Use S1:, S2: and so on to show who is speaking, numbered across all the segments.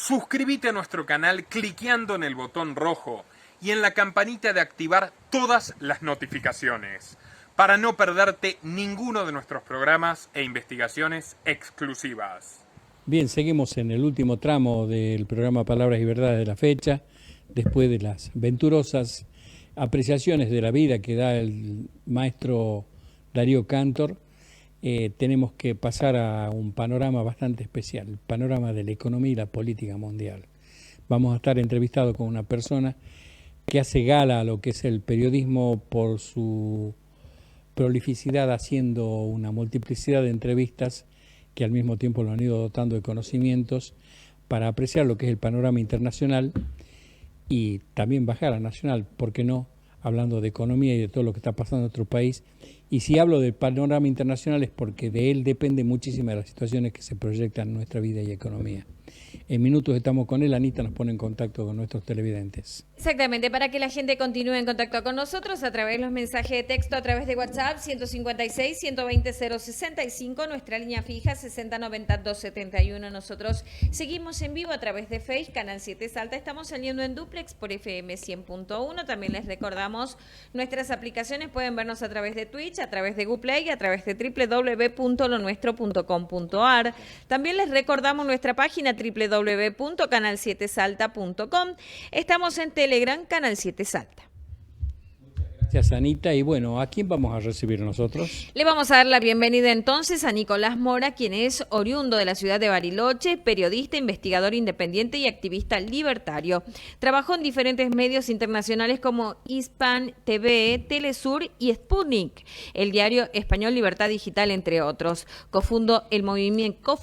S1: Suscríbete a nuestro canal cliqueando en el botón rojo y en la campanita de activar todas las notificaciones para no perderte ninguno de nuestros programas e investigaciones exclusivas.
S2: Bien, seguimos en el último tramo del programa Palabras y Verdades de la fecha, después de las venturosas apreciaciones de la vida que da el maestro Darío Cantor. Tenemos que pasar a un panorama bastante especial, el panorama de la economía y la política mundial. Vamos a estar entrevistados con una persona que hace gala a lo que es el periodismo por su prolificidad, haciendo una multiplicidad de entrevistas que al mismo tiempo lo han ido dotando de conocimientos para apreciar lo que es el panorama internacional y también bajar a nacional, ¿por qué no? Hablando de economía y de todo lo que está pasando en nuestro país. Y si hablo del panorama internacional es porque de él depende muchísimas de las situaciones que se proyectan en nuestra vida y economía. En minutos estamos con él. Anita nos pone en contacto con nuestros televidentes.
S3: Exactamente, para que la gente continúe en contacto con nosotros a través de los mensajes de texto, a través de WhatsApp 156-120-065, nuestra línea fija 6090-271. Nosotros seguimos en vivo a través de Facebook, Canal 7 Salta. Estamos saliendo en duplex por FM 100.1. También les recordamos nuestras aplicaciones. Pueden vernos a través de Twitch, a través de Google Play, a través de www.lonuestro.com.ar. También les recordamos nuestra página www.canal7salta.com. Estamos en Telegram, Canal 7 Salta.
S2: Gracias, Anita. Y bueno, ¿a quién vamos a recibir nosotros?
S3: Le vamos a dar la bienvenida entonces a Nicolás Mora, quien es oriundo de la ciudad de Bariloche, periodista, investigador independiente y activista libertario. Trabajó en diferentes medios internacionales como Hispan TV, Telesur y Sputnik, el diario español Libertad Digital, entre otros. Cofundó el movimiento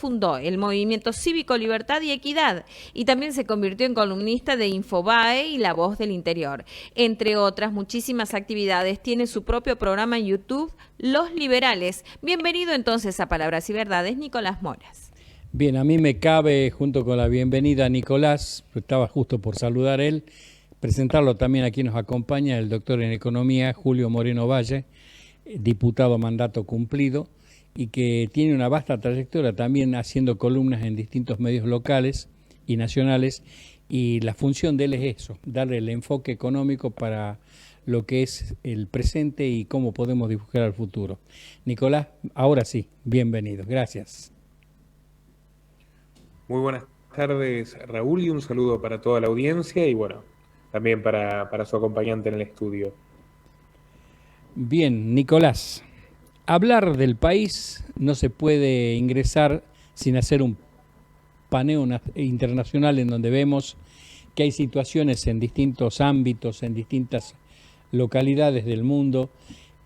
S3: cívico Libertad y Equidad y también se convirtió en columnista de Infobae y La Voz del Interior, entre otras muchísimas actividades. Tiene su propio programa en YouTube, Los Liberales. Bienvenido entonces a Palabras y Verdades, Nicolás Moras.
S2: Bien, a mí me cabe, junto con la bienvenida a Nicolás, estaba justo por saludar a él, presentarlo también a quien nos acompaña, el doctor en Economía, Julio Moreno Valle, diputado a mandato cumplido, y que tiene una vasta trayectoria también haciendo columnas en distintos medios locales y nacionales, y la función de él es eso, darle el enfoque económico para lo que es el presente y cómo podemos dibujar el futuro. Nicolás, ahora sí, bienvenido, gracias.
S4: Muy buenas tardes, Raúl, y un saludo para toda la audiencia y bueno, también para su acompañante en el estudio.
S2: Bien, Nicolás, hablar del país no se puede ingresar sin hacer un paneo internacional en donde vemos que hay situaciones en distintos ámbitos, en distintas localidades del mundo,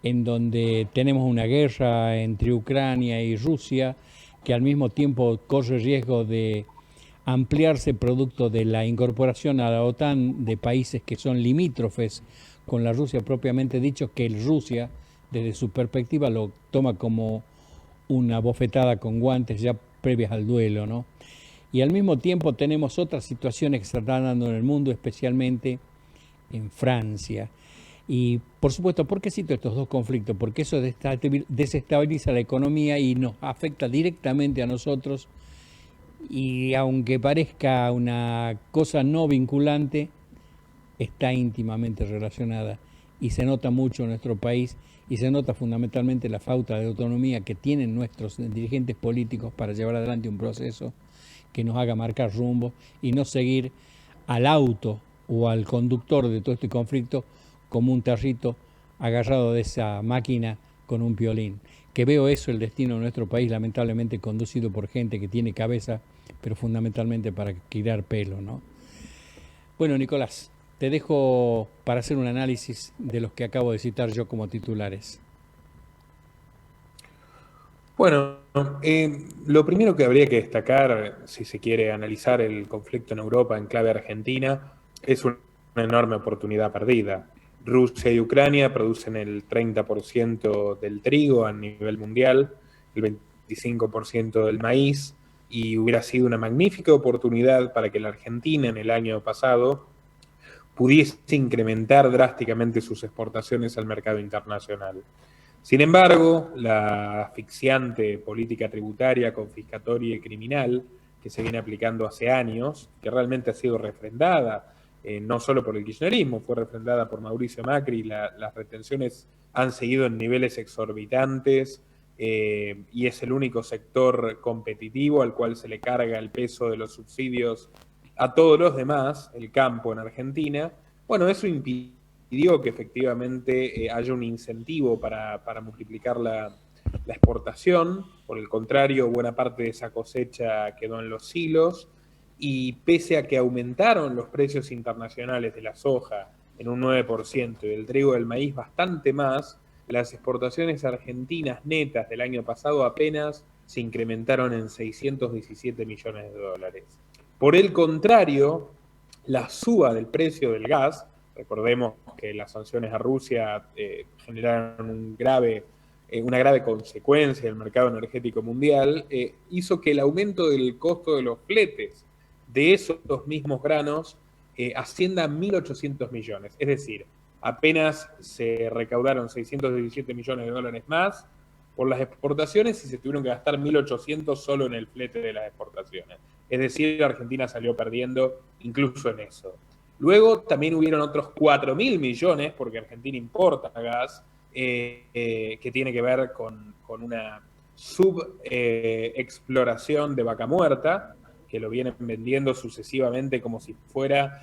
S2: en donde tenemos una guerra entre Ucrania y Rusia, que al mismo tiempo corre riesgo de ampliarse producto de la incorporación a la OTAN de países que son limítrofes con la Rusia propiamente dicho, que Rusia, desde su perspectiva, lo toma como una bofetada con guantes ya previas al duelo, ¿no? Y al mismo tiempo tenemos otras situaciones que se están dando en el mundo, especialmente en Francia. Y por supuesto, ¿por qué cito estos dos conflictos? Porque eso desestabiliza la economía y nos afecta directamente a nosotros, y aunque parezca una cosa no vinculante, está íntimamente relacionada y se nota mucho en nuestro país y se nota fundamentalmente la falta de autonomía que tienen nuestros dirigentes políticos para llevar adelante un proceso que nos haga marcar rumbo y no seguir al auto o al conductor de todo este conflicto como un tarrito agarrado de esa máquina con un violín. Que veo eso, el destino de nuestro país, lamentablemente conducido por gente que tiene cabeza, pero fundamentalmente para criar pelo, ¿no? Bueno, Nicolás, te dejo para hacer un análisis de los que acabo de citar yo como titulares.
S4: Bueno, lo primero que habría que destacar, si se quiere analizar el conflicto en Europa en clave argentina, es una enorme oportunidad perdida. Rusia y Ucrania producen el 30% del trigo a nivel mundial, el 25% del maíz, y hubiera sido una magnífica oportunidad para que la Argentina en el año pasado pudiese incrementar drásticamente sus exportaciones al mercado internacional. Sin embargo, la asfixiante política tributaria, confiscatoria y criminal que se viene aplicando hace años, que realmente ha sido refrendada, no solo por el kirchnerismo, fue refrendada por Mauricio Macri, las retenciones han seguido en niveles exorbitantes, y es el único sector competitivo al cual se le carga el peso de los subsidios a todos los demás, el campo en Argentina. Bueno, eso impidió que efectivamente haya un incentivo para multiplicar la exportación. Por el contrario, buena parte de esa cosecha quedó en los silos, y pese a que aumentaron los precios internacionales de la soja en un 9% y del trigo y del maíz bastante más, las exportaciones argentinas netas del año pasado apenas se incrementaron en 617 millones de dólares. Por el contrario, la suba del precio del gas, recordemos que las sanciones a Rusia generaron una grave consecuencia del mercado energético mundial, hizo que el aumento del costo de los fletes de esos mismos granos ascienda a 1.800 millones. Es decir, apenas se recaudaron 617 millones de dólares más por las exportaciones y se tuvieron que gastar 1.800 solo en el flete de las exportaciones. Es decir, Argentina salió perdiendo incluso en eso. Luego también hubieron otros 4.000 millones, porque Argentina importa gas, que tiene que ver con una subexploración de Vaca Muerta, que lo vienen vendiendo sucesivamente como si fuera,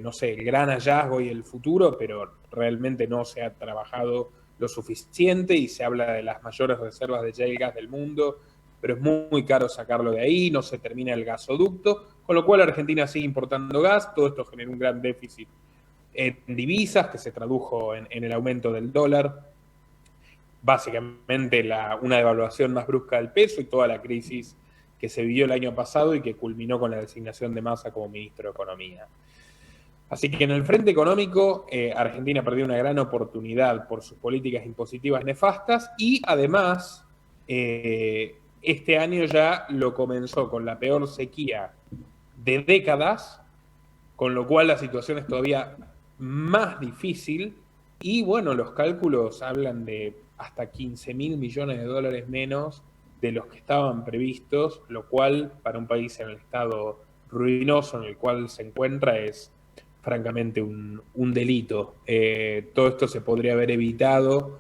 S4: no sé, el gran hallazgo y el futuro, pero realmente no se ha trabajado lo suficiente y se habla de las mayores reservas de shale gas del mundo, pero es muy caro sacarlo de ahí, no se termina el gasoducto, con lo cual Argentina sigue importando gas. Todo esto generó un gran déficit en divisas que se tradujo en el aumento del dólar, básicamente una devaluación más brusca del peso y toda la crisis que se vivió el año pasado y que culminó con la designación de Massa como ministro de Economía. Así que en el frente económico, Argentina perdió una gran oportunidad por sus políticas impositivas nefastas y además este año ya lo comenzó con la peor sequía de décadas, con lo cual la situación es todavía más difícil y bueno, los cálculos hablan de hasta 15.000 millones de dólares menos de los que estaban previstos, lo cual para un país en el estado ruinoso en el cual se encuentra es francamente un delito. Todo esto se podría haber evitado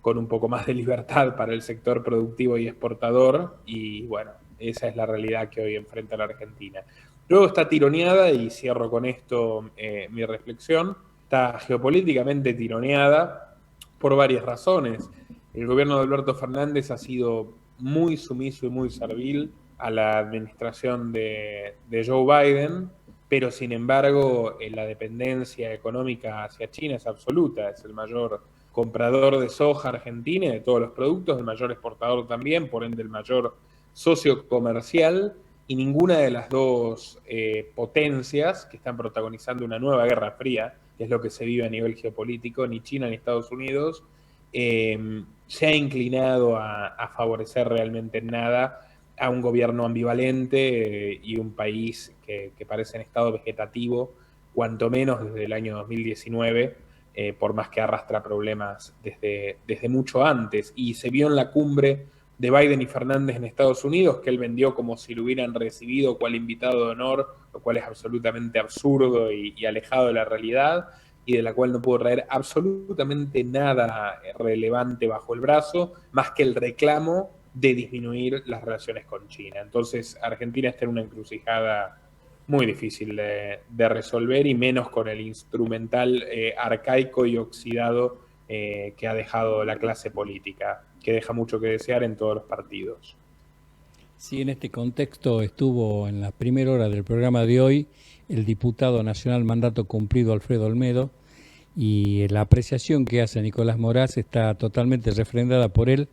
S4: con un poco más de libertad para el sector productivo y exportador, y bueno, esa es la realidad que hoy enfrenta la Argentina. Luego está tironeada, y cierro con esto mi reflexión, está geopolíticamente tironeada por varias razones. El gobierno de Alberto Fernández ha sido muy sumiso y muy servil a la administración de Joe Biden, pero sin embargo la dependencia económica hacia China es absoluta. Es el mayor comprador de soja argentina y de todos los productos, el mayor exportador también, por ende el mayor socio comercial, y ninguna de las dos potencias que están protagonizando una nueva guerra fría, que es lo que se vive a nivel geopolítico, ni China ni Estados Unidos, se ha inclinado a favorecer realmente nada a un gobierno ambivalente y un país que parece en estado vegetativo, cuanto menos desde el año 2019, por más que arrastra problemas desde mucho antes. Y se vio en la cumbre de Biden y Fernández en Estados Unidos, que él vendió como si lo hubieran recibido cual invitado de honor, lo cual es absolutamente absurdo y alejado de la realidad, y de la cual no pudo traer absolutamente nada relevante bajo el brazo, más que el reclamo de disminuir las relaciones con China. Entonces, Argentina está en una encrucijada muy difícil de resolver, y menos con el instrumental arcaico y oxidado que ha dejado la clase política, que deja mucho que desear en todos los partidos.
S2: Sí, en este contexto estuvo en la primera hora del programa de hoy el diputado nacional mandato cumplido Alfredo Olmedo, y la apreciación que hace Nicolás Moraz está totalmente refrendada por él,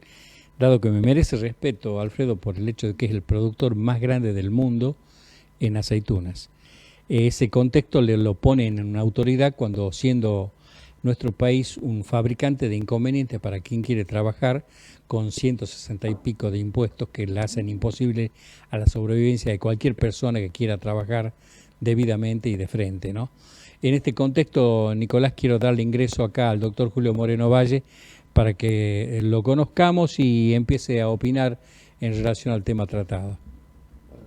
S2: dado que me merece respeto, Alfredo, por el hecho de que es el productor más grande del mundo en aceitunas. Ese contexto le lo pone en una autoridad cuando, siendo nuestro país un fabricante de inconvenientes para quien quiere trabajar, con 160 y pico de impuestos que le hacen imposible a la sobrevivencia de cualquier persona que quiera trabajar debidamente y de frente, ¿no? En este contexto, Nicolás, quiero darle ingreso acá al doctor Julio Moreno Valle para que lo conozcamos y empiece a opinar en relación al tema tratado.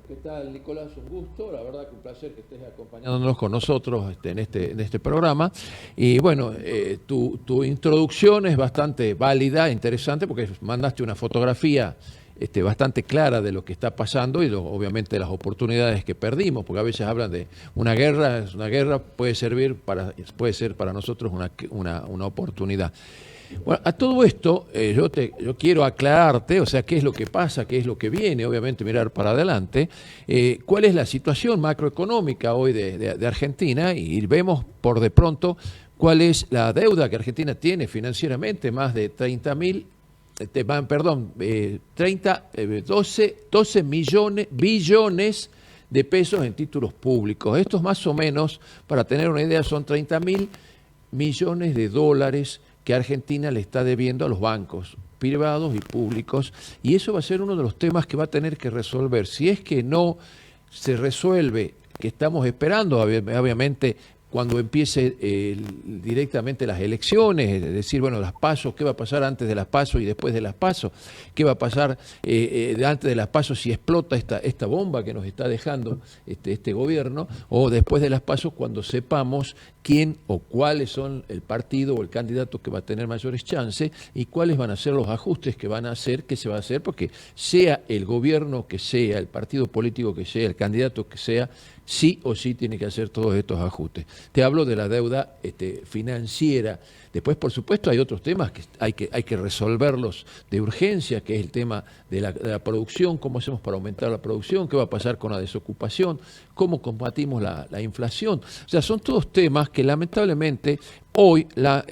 S5: ¿Qué tal, Nicolás? Un gusto, la verdad que un placer que estés acompañándonos con nosotros en este programa. Y bueno, tu introducción es bastante válida, interesante, porque mandaste una fotografía bastante clara de lo que está pasando y obviamente las oportunidades que perdimos, porque a veces hablan de una guerra puede ser para nosotros una oportunidad. Bueno, a todo esto yo quiero aclararte, o sea, qué es lo que pasa, qué es lo que viene, obviamente mirar para adelante, cuál es la situación macroeconómica hoy de Argentina y vemos por de pronto cuál es la deuda que Argentina tiene financieramente, más de 12 billones de pesos en títulos públicos. Estos más o menos, para tener una idea, son 30.000 millones de dólares que Argentina le está debiendo a los bancos privados y públicos, y eso va a ser uno de los temas que va a tener que resolver. Si es que no se resuelve, que estamos esperando, obviamente, cuando empiece directamente las elecciones, es decir, bueno, las PASO, ¿qué va a pasar antes de las PASO y después de las PASO? ¿Qué va a pasar antes de las PASO si explota esta bomba que nos está dejando este gobierno? O después de las PASO cuando sepamos quién o cuáles son el partido o el candidato que va a tener mayores chances y cuáles van a ser los ajustes que van a hacer, que se va a hacer, porque sea el gobierno que sea, el partido político que sea, el candidato que sea, sí o sí tiene que hacer todos estos ajustes. Te hablo de la deuda financiera. Después, por supuesto, hay otros temas que hay que resolverlos de urgencia, que es el tema de la producción, cómo hacemos para aumentar la producción, qué va a pasar con la desocupación, cómo combatimos la inflación. O sea, son todos temas que lamentablemente hoy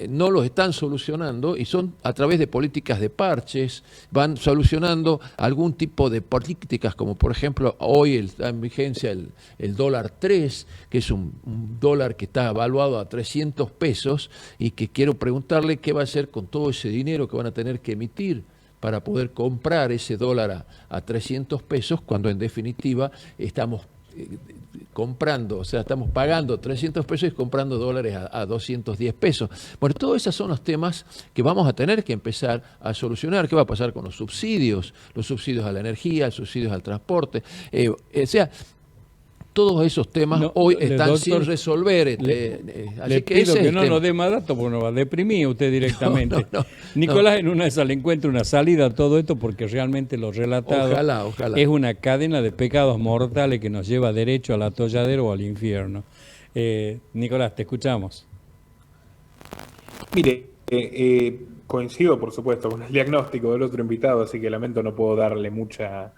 S5: no los están solucionando y son a través de políticas de parches, van solucionando algún tipo de políticas, como por ejemplo hoy está en vigencia el dólar 3, que es un dólar que está evaluado a 300 pesos y que quiero preguntarle qué va a hacer con todo ese dinero que van a tener que emitir para poder comprar ese dólar a 300 pesos, cuando en definitiva estamos comprando, o sea, estamos pagando 300 pesos y comprando dólares a 210 pesos. Bueno, todos esos son los temas que vamos a tener que empezar a solucionar. ¿Qué va a pasar con los subsidios a la energía, los subsidios al transporte? O sea, todos esos temas hoy están doctor, sin resolver.
S2: Así que pido que no nos dé más datos porque nos va a deprimir usted directamente. Nicolás, en una de esas le encuentra una salida a todo esto, porque realmente lo relatado ojalá. Es una cadena de pecados mortales que nos lleva derecho al atolladero o al infierno. Nicolás, te escuchamos.
S4: Mire, coincido por supuesto con el diagnóstico del otro invitado, así que lamento no puedo darle mucha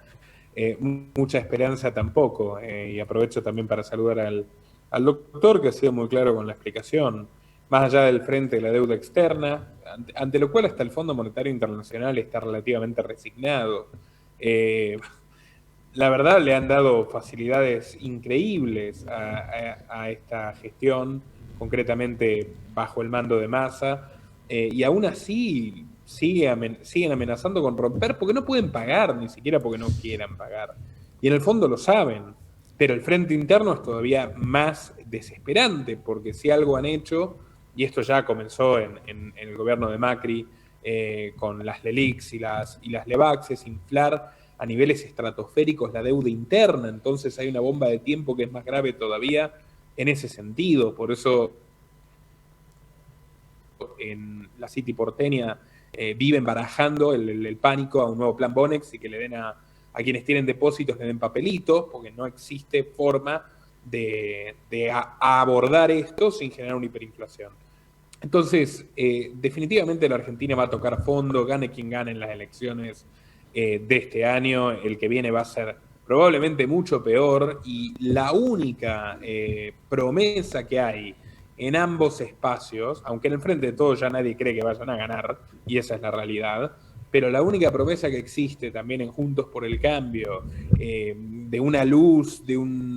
S4: esperanza tampoco, y aprovecho también para saludar al doctor, que ha sido muy claro con la explicación. Más allá del frente de la deuda externa, ante lo cual hasta el Fondo Monetario Internacional está relativamente resignado. La verdad, le han dado facilidades increíbles a esta gestión, concretamente bajo el mando de Massa, y aún así siguen amenazando con romper porque no pueden pagar, ni siquiera porque no quieran pagar. Y en el fondo lo saben, pero el frente interno es todavía más desesperante, porque si algo han hecho, y esto ya comenzó en el gobierno de Macri, con las LELIQs y las LEVAX, es inflar a niveles estratosféricos la deuda interna. Entonces hay una bomba de tiempo que es más grave todavía en ese sentido. Por eso en la City porteña viven barajando el pánico a un nuevo plan Bonex, y que le den a quienes tienen depósitos, le den papelitos, porque no existe forma de abordar esto sin generar una hiperinflación. Entonces, definitivamente la Argentina va a tocar fondo, gane quien gane en las elecciones de este año. El que viene va a ser probablemente mucho peor, y la única promesa que hay en ambos espacios, aunque en el frente de todo ya nadie cree que vayan a ganar, y esa es la realidad, pero la única promesa que existe también en Juntos por el Cambio, de una luz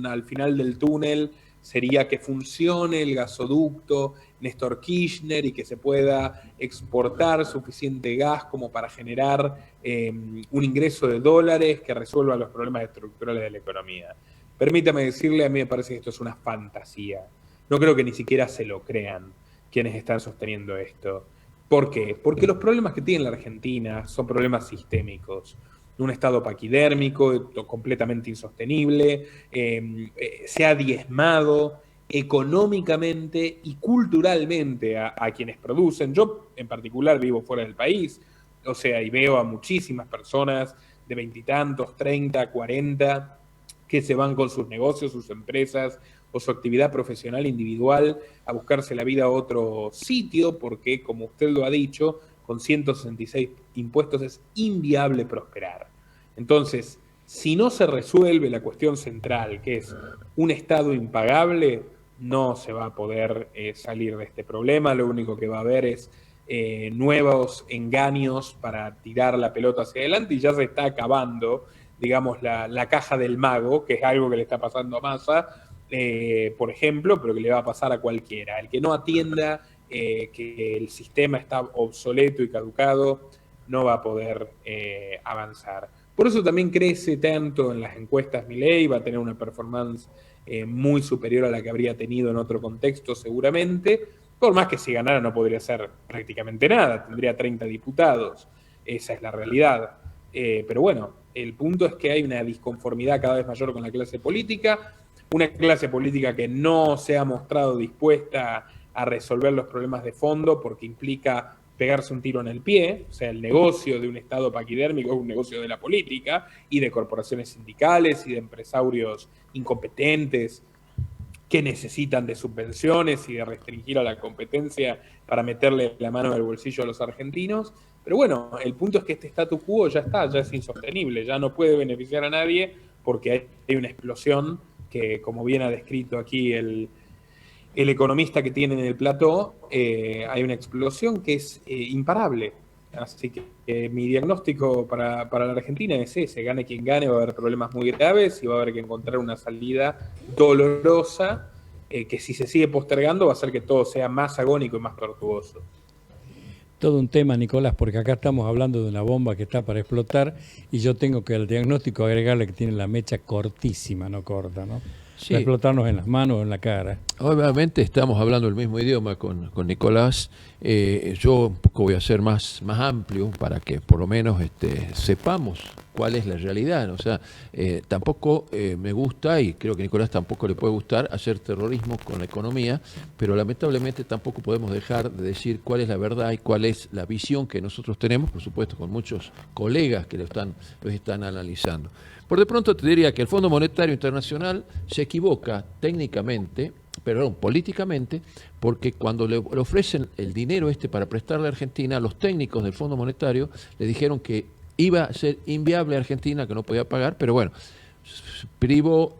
S4: al final del túnel, sería que funcione el gasoducto Néstor Kirchner y que se pueda exportar suficiente gas como para generar un ingreso de dólares que resuelva los problemas estructurales de la economía. Permítame decirle, a mí me parece que esto es una fantasía. No creo que ni siquiera se lo crean quienes están sosteniendo esto. ¿Por qué? Porque los problemas que tiene la Argentina son problemas sistémicos. un estado paquidérmico, completamente insostenible, se ha diezmado económicamente y culturalmente a quienes producen. Yo en particular vivo fuera del país, o sea, y veo a muchísimas personas de veintitantos, 30, 40, que se van con sus negocios, sus empresas o su actividad profesional individual a buscarse la vida a otro sitio, porque, como usted lo ha dicho, con 166 impuestos es inviable prosperar. Entonces, si no se resuelve la cuestión central, que es un Estado impagable, no se va a poder salir de este problema. Lo único que va a haber es nuevos engaños para tirar la pelota hacia adelante, y ya se está acabando, digamos, la caja del mago, que es algo que le está pasando a Massa, por ejemplo, pero que le va a pasar a cualquiera. El que no atienda que el sistema está obsoleto y caducado no va a poder avanzar. Por eso también crece tanto en las encuestas Milei, va a tener una performance muy superior a la que habría tenido en otro contexto seguramente, por más que si ganara no podría hacer prácticamente nada, tendría 30 diputados, esa es la realidad. Pero bueno, el punto es que hay una disconformidad cada vez mayor con la clase política, una clase política que no se ha mostrado dispuesta a resolver los problemas de fondo porque implica pegarse un tiro en el pie. O sea, el negocio de un Estado paquidérmico es un negocio de la política y de corporaciones sindicales y de empresarios incompetentes que necesitan de subvenciones y de restringir a la competencia para meterle la mano en el bolsillo a los argentinos. Pero bueno, el punto es que este statu quo ya está, ya es insostenible, ya no puede beneficiar a nadie porque hay una explosión que, como bien ha descrito aquí el economista que tiene en el plató, hay una explosión que es imparable. Así que mi diagnóstico para la Argentina es ese: gane quien gane, va a haber problemas muy graves y va a haber que encontrar una salida dolorosa que, si se sigue postergando, va a hacer que todo sea más agónico y más tortuoso.
S2: Todo un tema, Nicolás, porque acá estamos hablando de una bomba que está para explotar y yo tengo que al diagnóstico agregarle que tiene la mecha cortísima, no corta, ¿no?
S5: Sí.
S2: Va a explotarnos en las manos o en la cara.
S5: Obviamente estamos hablando el mismo idioma con Nicolás. Yo un poco voy a ser más amplio para que por lo menos sepamos cuál es la realidad. O sea, tampoco me gusta, y creo que a Nicolás tampoco le puede gustar, hacer terrorismo con la economía, pero lamentablemente tampoco podemos dejar de decir cuál es la verdad y cuál es la visión que nosotros tenemos, por supuesto los colegas que los están analizando. Por de pronto te diría que el Fondo Monetario Internacional se equivoca políticamente, porque cuando le ofrecen el dinero para prestarle a Argentina, los técnicos del Fondo Monetario le dijeron que iba a ser inviable a Argentina, que no podía pagar, pero bueno, primo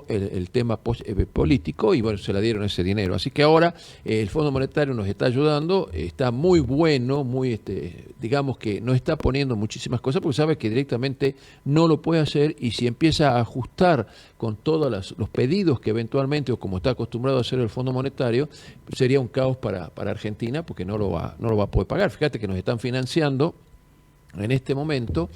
S5: el tema político y bueno, se le dieron ese dinero. Así que ahora el Fondo Monetario nos está ayudando, está muy bueno, digamos que no está poniendo muchísimas cosas porque sabe que directamente no lo puede hacer, y si empieza a ajustar con todos los pedidos que eventualmente, o como está acostumbrado a hacer el Fondo Monetario, sería un caos para Argentina, porque no lo va a poder pagar. Fíjate que nos están financiando en este momento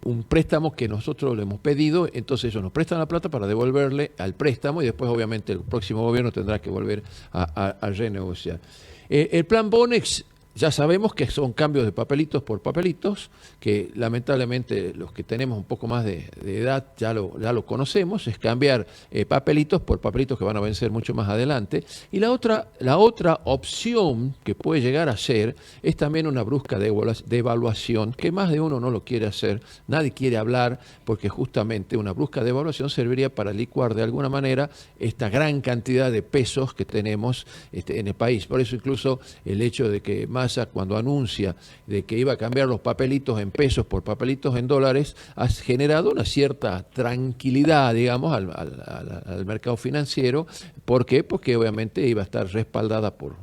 S5: un préstamo que nosotros le hemos pedido, entonces ellos nos prestan la plata para devolverle al préstamo y después obviamente el próximo gobierno tendrá que volver a renegociar. El plan Bonex, ya sabemos que son cambios de papelitos por papelitos, que lamentablemente los que tenemos un poco más de edad ya lo conocemos, es cambiar papelitos por papelitos que van a vencer mucho más adelante. Y la otra opción que puede llegar a ser es también una brusca devaluación, que más de uno no lo quiere hacer, nadie quiere hablar, porque justamente una brusca devaluación serviría para licuar de alguna manera esta gran cantidad de pesos que tenemos en el país. Por eso incluso el hecho de que Massa, cuando anuncia de que iba a cambiar los papelitos en pesos por papelitos en dólares, ha generado una cierta tranquilidad, digamos, al mercado financiero. ¿Por qué? Porque obviamente iba a estar respaldada por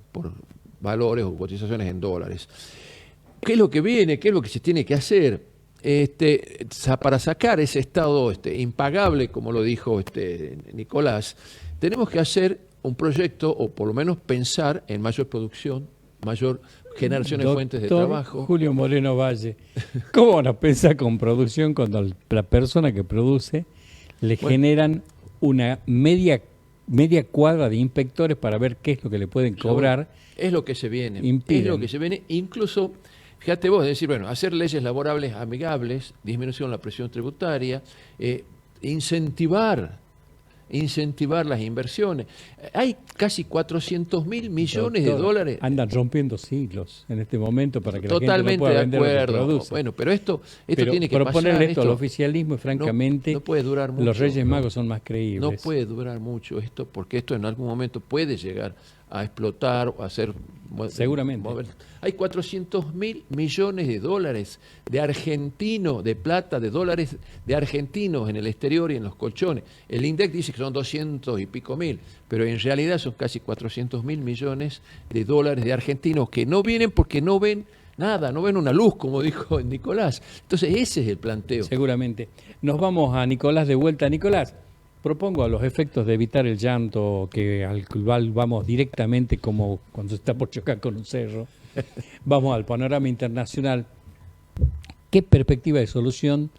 S5: valores o cotizaciones en dólares. ¿Qué es lo que viene? ¿Qué es lo que se tiene que hacer? Para sacar ese estado impagable, como lo dijo Nicolás, tenemos que hacer un proyecto, o por lo menos pensar en mayor producción, mayor generación de fuentes de trabajo.
S2: Julio Moreno Valle, ¿cómo van a pensar con producción cuando la persona que produce le generan una media cuadra de inspectores para ver qué es lo que le pueden cobrar?
S5: Es lo que se viene.
S2: Impiden.
S5: Es lo que se viene. Incluso, Fíjate vos, es decir, bueno, hacer leyes laborables amigables, disminución de la presión tributaria, incentivar las inversiones. Hay casi 400.000 millones de
S2: Doctor,
S5: dólares.
S2: Andan rompiendo siglos en este momento para que la gente
S5: Totalmente
S2: no pueda
S5: de
S2: vender lo que
S5: acuerdo.
S2: produce.
S5: Bueno, pero esto
S2: Pero
S5: tiene que
S2: proponerle
S5: pasar.
S2: esto al oficialismo, francamente,
S5: no puede durar mucho.
S2: los Reyes Magos son más creíbles.
S5: No puede durar mucho esto, porque esto en algún momento puede llegar a explotar o a ser...
S2: Seguramente.
S5: Hay 400.000 millones de dólares de argentinos, de plata, de dólares de argentinos en el exterior y en los colchones. El INDEC dice que son 200 y pico mil, pero en realidad son casi 400.000 millones de dólares de argentinos que no vienen porque no ven nada, no ven una luz, como dijo Nicolás. Entonces ese es el planteo.
S2: Seguramente. Nos vamos a Nicolás de vuelta. Nicolás, propongo a los efectos de evitar el llanto, al cual vamos directamente como cuando se está por chocar con un cerro, vamos al panorama internacional. ¿Qué perspectiva de solución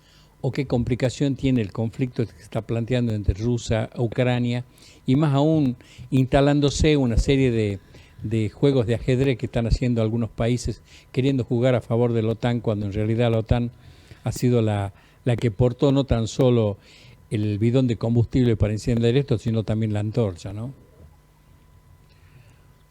S2: o qué complicación tiene el conflicto que se está planteando entre Rusia e Ucrania? Y más aún, instalándose una serie de juegos de ajedrez que están haciendo algunos países queriendo jugar a favor de la OTAN, cuando en realidad la OTAN ha sido la que portó no tan solo el bidón de combustible para encender esto, sino también la antorcha, ¿no?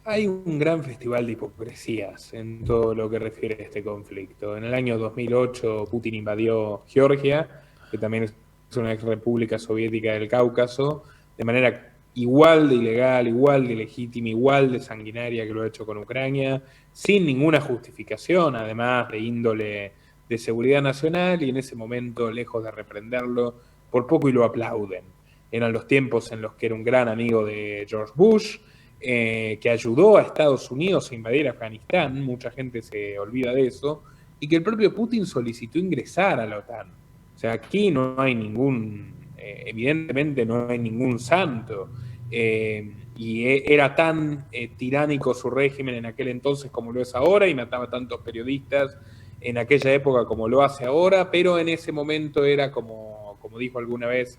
S4: Hay un gran festival de hipocresías en todo lo que refiere a este conflicto. En el año 2008 Putin invadió Georgia, que también es una ex república soviética del Cáucaso, de manera igual de ilegal, igual de ilegítima, igual de sanguinaria que lo ha hecho con Ucrania, sin ninguna justificación, además de índole de seguridad nacional, y en ese momento, lejos de reprenderlo, por poco y lo aplauden. Eran los tiempos en los que era un gran amigo de George Bush, que ayudó a Estados Unidos a invadir Afganistán, mucha gente se olvida de eso, y que el propio Putin solicitó ingresar a la OTAN. O sea, aquí no hay evidentemente no hay ningún santo, y era tan tiránico su régimen en aquel entonces como lo es ahora, y mataba tantos periodistas en aquella época como lo hace ahora, pero en ese momento era como dijo alguna vez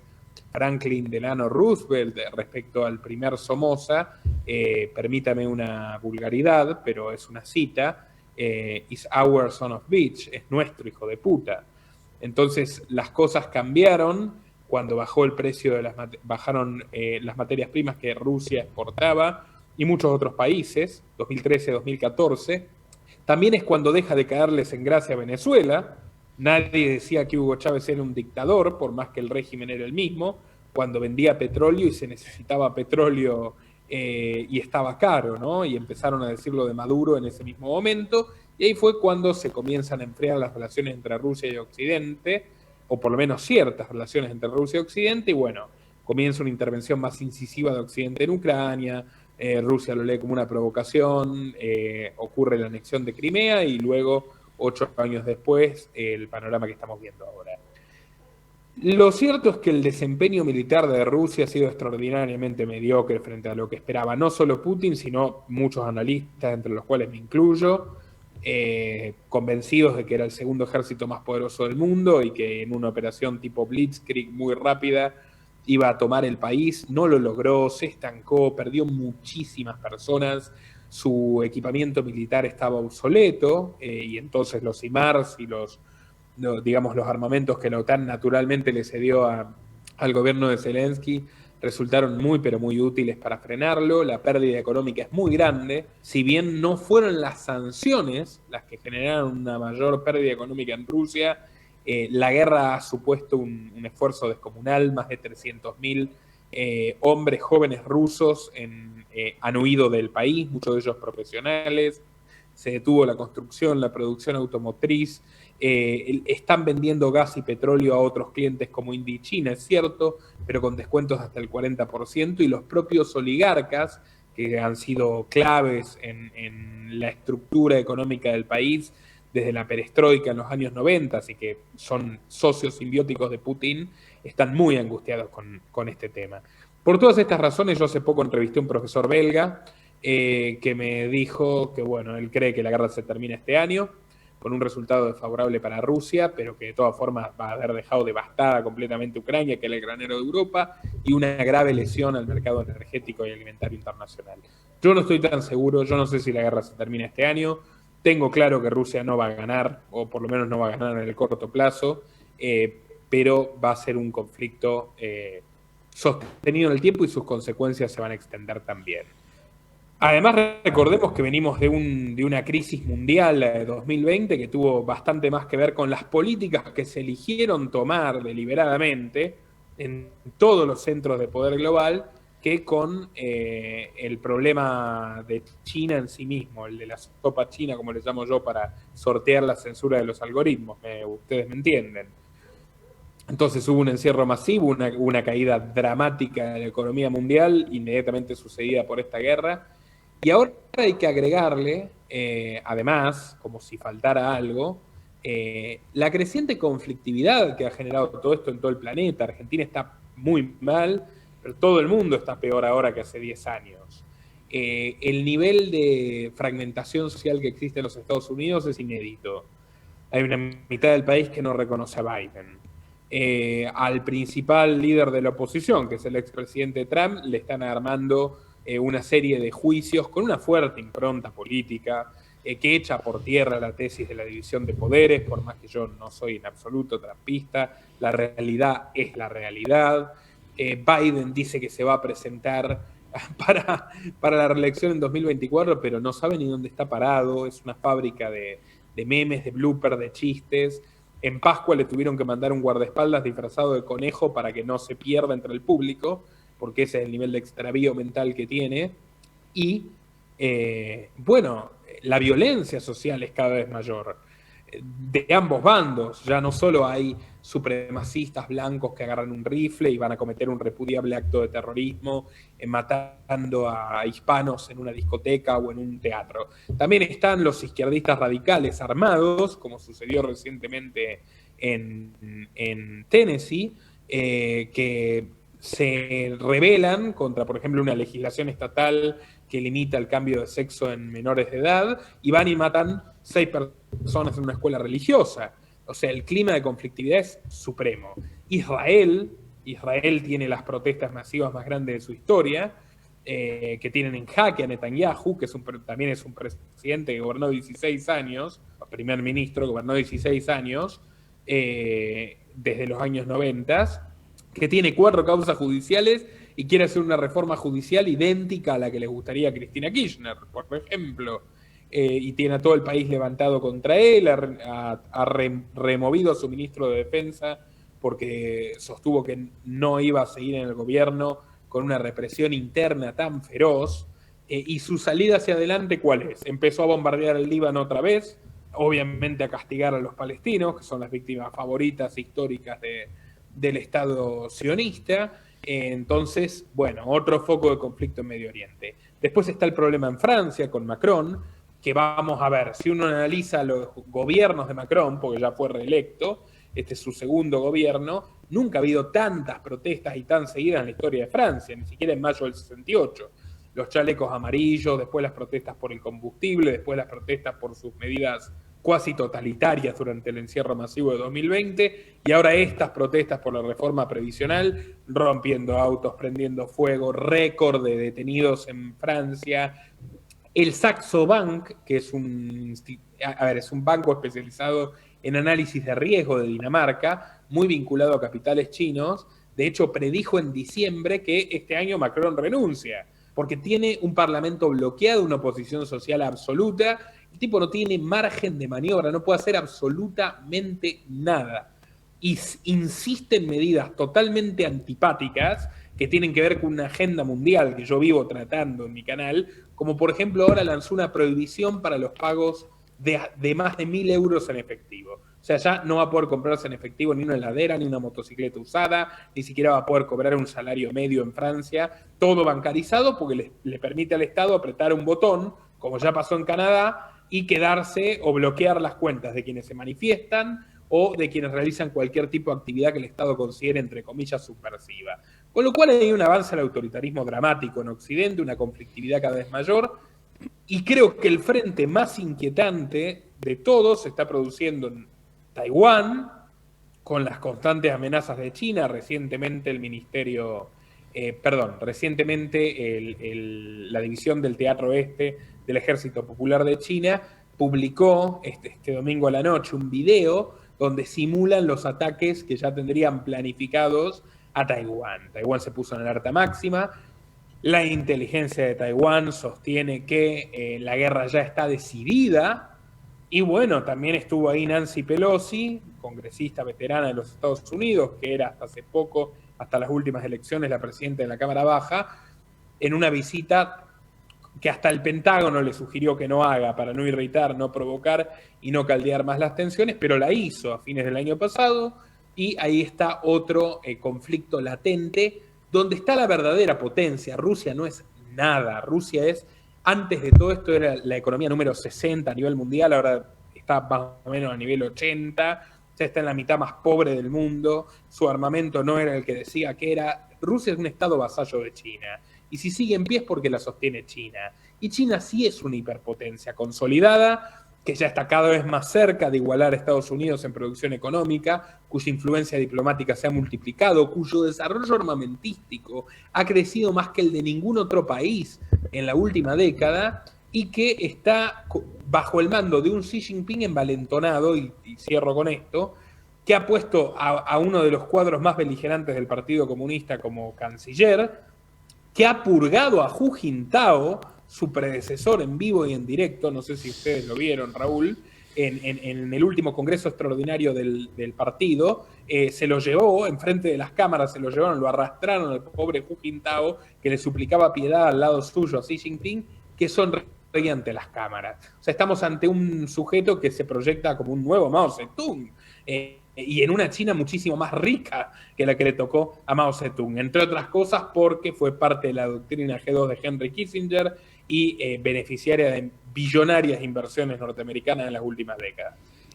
S4: Franklin Delano Roosevelt respecto al primer Somoza, permítame una vulgaridad, pero es una cita, is our son of bitch, es nuestro hijo de puta. Entonces las cosas cambiaron cuando bajó el precio de bajaron las materias primas que Rusia exportaba y muchos otros países, 2013-2014. También es cuando deja de caerles en gracia a Venezuela. Nadie decía que Hugo Chávez era un dictador, por más que el régimen era el mismo, cuando vendía petróleo y se necesitaba petróleo y estaba caro, ¿no? Y empezaron a decirlo de Maduro en ese mismo momento, y ahí fue cuando se comienzan a enfriar las relaciones entre Rusia y Occidente, o por lo menos ciertas relaciones entre Rusia y Occidente, y bueno, comienza una intervención más incisiva de Occidente en Ucrania, Rusia lo lee como una provocación, ocurre la anexión de Crimea, y luego 8 años después, el panorama que estamos viendo ahora. Lo cierto es que el desempeño militar de Rusia ha sido extraordinariamente mediocre frente a lo que esperaba no solo Putin, sino muchos analistas, entre los cuales me incluyo, convencidos de que era el segundo ejército más poderoso del mundo y que en una operación tipo Blitzkrieg muy rápida iba a tomar el país. No lo logró, se estancó, perdió muchísimas personas. Su equipamiento militar estaba obsoleto, y entonces los HIMARS y los armamentos que la OTAN naturalmente le cedió al gobierno de Zelensky resultaron muy pero muy útiles para frenarlo. La pérdida económica es muy grande, si bien no fueron las sanciones las que generaron una mayor pérdida económica en Rusia. La guerra ha supuesto un esfuerzo descomunal, más de 300.000 hombres jóvenes rusos han huido del país, muchos de ellos profesionales. Se detuvo la construcción, la producción automotriz, están vendiendo gas y petróleo a otros clientes como India y China, es cierto, pero con descuentos hasta el 40%, y los propios oligarcas, que han sido claves en la estructura económica del país desde la perestroika en los años 90, y que son socios simbióticos de Putin, están muy angustiados con este tema. Por todas estas razones, yo hace poco entrevisté a un profesor belga que me dijo que, bueno, él cree que la guerra se termina este año, con un resultado desfavorable para Rusia, pero que de todas formas va a haber dejado devastada completamente Ucrania, que es el granero de Europa, y una grave lesión al mercado energético y alimentario internacional. Yo no estoy tan seguro, yo no sé si la guerra se termina este año. Tengo claro que Rusia no va a ganar, o por lo menos no va a ganar en el corto plazo, pero va a ser un conflicto sostenido en el tiempo y sus consecuencias se van a extender también. Además, recordemos que venimos de una crisis mundial, la de 2020, que tuvo bastante más que ver con las políticas que se eligieron tomar deliberadamente en todos los centros de poder global, que con el problema de China en sí mismo, el de la sopa china, como le llamo yo, para sortear la censura de los algoritmos. Ustedes me entienden. Entonces hubo un encierro masivo, una caída dramática de la economía mundial, inmediatamente sucedida por esta guerra. Y ahora hay que agregarle, además, como si faltara algo, la creciente conflictividad que ha generado todo esto en todo el planeta. Argentina está muy mal, pero todo el mundo está peor ahora que hace 10 años. El nivel de fragmentación social que existe en los Estados Unidos es inédito. Hay una mitad del país que no reconoce a Biden. Al principal líder de la oposición, que es el expresidente Trump, le están armando una serie de juicios con una fuerte impronta política que echa por tierra la tesis de la división de poderes, por más que yo no soy en absoluto trumpista, la realidad es la realidad. Biden dice que se va a presentar para la reelección en 2024, pero no sabe ni dónde está parado, es una fábrica de memes, de bloopers, de chistes. En Pascua le tuvieron que mandar un guardaespaldas disfrazado de conejo para que no se pierda entre el público, porque ese es el nivel de extravío mental que tiene. Y, bueno, la violencia social es cada vez mayor. De ambos bandos, ya no solo hay supremacistas blancos que agarran un rifle y van a cometer un repudiable acto de terrorismo matando a hispanos en una discoteca o en un teatro. También están los izquierdistas radicales armados, como sucedió recientemente en Tennessee, que se rebelan contra, por ejemplo, una legislación estatal que limita el cambio de sexo en menores de edad y van y matan 6 personas en una escuela religiosa. O sea, el clima de conflictividad es supremo. Israel tiene las protestas masivas más grandes de su historia, que tienen en jaque a Netanyahu, que también es un presidente que gobernó 16 años, o primer ministro, gobernó 16 años, desde los años 90, que tiene 4 causas judiciales y quiere hacer una reforma judicial idéntica a la que le gustaría a Cristina Kirchner, por ejemplo. Y tiene a todo el país levantado contra él, ha removido a su ministro de Defensa porque sostuvo que no iba a seguir en el gobierno con una represión interna tan feroz. Y su salida hacia adelante, ¿cuál es? Empezó a bombardear el Líbano otra vez, obviamente a castigar a los palestinos, que son las víctimas favoritas históricas del Estado sionista. Entonces, bueno, otro foco de conflicto en Medio Oriente. Después está el problema en Francia con Macron, que vamos a ver, si uno analiza los gobiernos de Macron, porque ya fue reelecto, este es su segundo gobierno, nunca ha habido tantas protestas y tan seguidas en la historia de Francia, ni siquiera en mayo del 68. Los chalecos amarillos, después las protestas por el combustible, después las protestas por sus medidas cuasi totalitarias durante el encierro masivo de 2020, y ahora estas protestas por la reforma previsional, rompiendo autos, prendiendo fuego, récord de detenidos en Francia. El Saxo Bank, que es un banco especializado en análisis de riesgo de Dinamarca, muy vinculado a capitales chinos, de hecho predijo en diciembre que este año Macron renuncia, porque tiene un parlamento bloqueado, una oposición social absoluta. El tipo no tiene margen de maniobra, no puede hacer absolutamente nada. Y insiste en medidas totalmente antipáticas que tienen que ver con una agenda mundial que yo vivo tratando en mi canal, como por ejemplo ahora lanzó una prohibición para los pagos de más de 1.000 euros en efectivo. O sea, ya no va a poder comprarse en efectivo ni una heladera, ni una motocicleta usada, ni siquiera va a poder cobrar un salario medio en Francia, todo bancarizado porque le permite al Estado apretar un botón, como ya pasó en Canadá, y quedarse o bloquear las cuentas de quienes se manifiestan o de quienes realizan cualquier tipo de actividad que el Estado considere, entre comillas, subversiva. Con lo cual hay un avance al autoritarismo dramático en Occidente, una conflictividad cada vez mayor, y creo que el frente más inquietante de todos se está produciendo en Taiwán, con las constantes amenazas de China. Recientemente la división del Teatro Este del Ejército Popular de China publicó este domingo a la noche un video donde simulan los ataques que ya tendrían planificados a Taiwán. Taiwán se puso en alerta máxima. La inteligencia de Taiwán sostiene que la guerra ya está decidida. Y bueno, también estuvo ahí Nancy Pelosi, congresista veterana de los Estados Unidos, que era hasta hace poco, hasta las últimas elecciones, la presidenta de la Cámara Baja, en una visita que hasta el Pentágono le sugirió que no haga para no irritar, no provocar y no caldear más las tensiones, pero la hizo a fines del año pasado, y ahí está otro conflicto latente, donde está la verdadera potencia. Rusia no es nada, Rusia es, antes de todo esto era la economía número 60 a nivel mundial, ahora está más o menos a nivel 80, ya está en la mitad más pobre del mundo, su armamento no era el que decía que era. Rusia es un estado vasallo de China, y si sigue en pie es porque la sostiene China. Y China sí es una hiperpotencia consolidada, que ya está cada vez más cerca de igualar a Estados Unidos en producción económica, cuya influencia diplomática se ha multiplicado, cuyo desarrollo armamentístico ha crecido más que el de ningún otro país en la última década, y que está bajo el mando de un Xi Jinping envalentonado, y cierro con esto, que ha puesto a uno de los cuadros más beligerantes del Partido Comunista como canciller, que ha purgado a Hu Jintao, su predecesor, en vivo y en directo, no sé si ustedes lo vieron, Raúl, en el último congreso extraordinario del partido, se lo llevó, enfrente de las cámaras se lo llevaron, lo arrastraron al pobre Hu Jintao, que le suplicaba piedad al lado suyo a Xi Jinping, que sonreía ante las cámaras. O sea, estamos ante un sujeto que se proyecta como un nuevo Mao Zedong, y en una China muchísimo más rica que la que le tocó a Mao Zedong, entre otras cosas porque fue parte de la doctrina G2 de Henry Kissinger y beneficiaria de billonarias inversiones norteamericanas en las últimas décadas.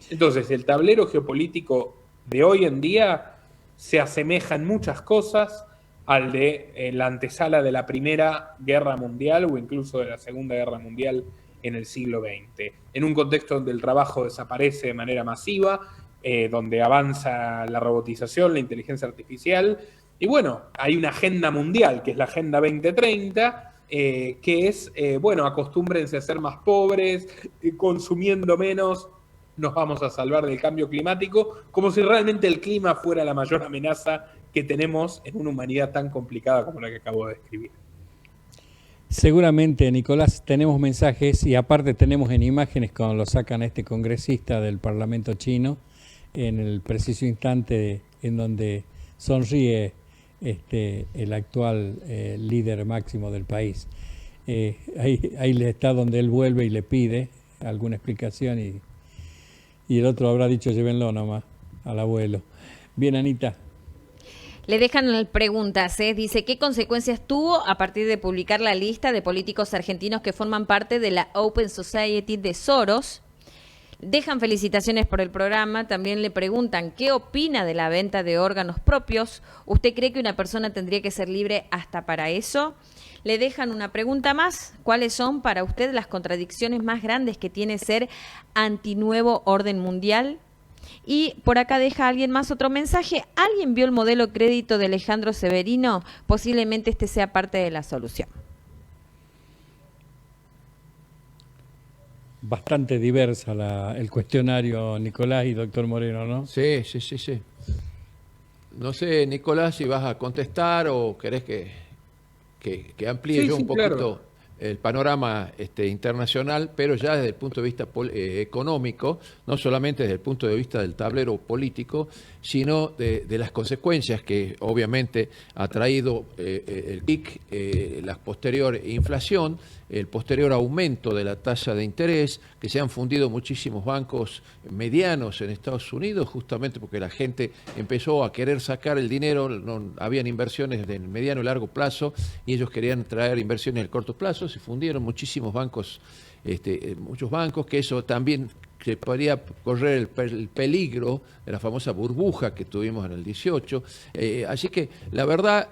S4: Entonces, el tablero geopolítico de hoy en día se asemeja en muchas cosas al de la antesala de la Primera Guerra Mundial o incluso de la Segunda Guerra Mundial en el siglo XX, en un contexto donde el trabajo desaparece de manera masiva, donde avanza la robotización, la inteligencia artificial, y bueno, hay una agenda mundial, que es la Agenda 2030, que es, bueno, acostúmbrense a ser más pobres, consumiendo menos, nos vamos a salvar del cambio climático, como si realmente el clima fuera la mayor amenaza que tenemos en una humanidad tan complicada como la que acabo de describir.
S2: Seguramente, Nicolás, tenemos mensajes y aparte tenemos en imágenes cuando lo sacan a este congresista del Parlamento chino, en el preciso instante en donde sonríe el actual líder máximo del país. Ahí le está donde él vuelve y le pide alguna explicación y el otro habrá dicho llévenlo nomás al abuelo. Bien, Anita.
S3: Le dejan preguntas, dice, ¿qué consecuencias tuvo a partir de publicar la lista de políticos argentinos que forman parte de la Open Society de Soros? Dejan felicitaciones por el programa, también le preguntan qué opina de la venta de órganos propios. ¿Usted cree que una persona tendría que ser libre hasta para eso? Le dejan una pregunta más, ¿cuáles son para usted las contradicciones más grandes que tiene ser antinuevo orden mundial? Y por acá deja alguien más otro mensaje. ¿Alguien vio el modelo crédito de Alejandro Severino? Posiblemente este sea parte de la solución.
S2: Bastante diversa el cuestionario, Nicolás y doctor Moreno, ¿no?
S5: Sí. No sé, Nicolás, si vas a contestar o querés que amplíe yo un poquito, claro, el panorama internacional, pero ya desde el punto de vista económico, no solamente desde el punto de vista del tablero político, sino de las consecuencias que obviamente ha traído el PIC, la posterior inflación, el posterior aumento de la tasa de interés, que se han fundido muchísimos bancos medianos en Estados Unidos, justamente porque la gente empezó a querer sacar el dinero, no habían inversiones de mediano y largo plazo, y ellos querían traer inversiones de corto plazo, se fundieron muchísimos bancos, muchos bancos, que eso también se podría correr el peligro de la famosa burbuja que tuvimos en el 18. Así que la verdad,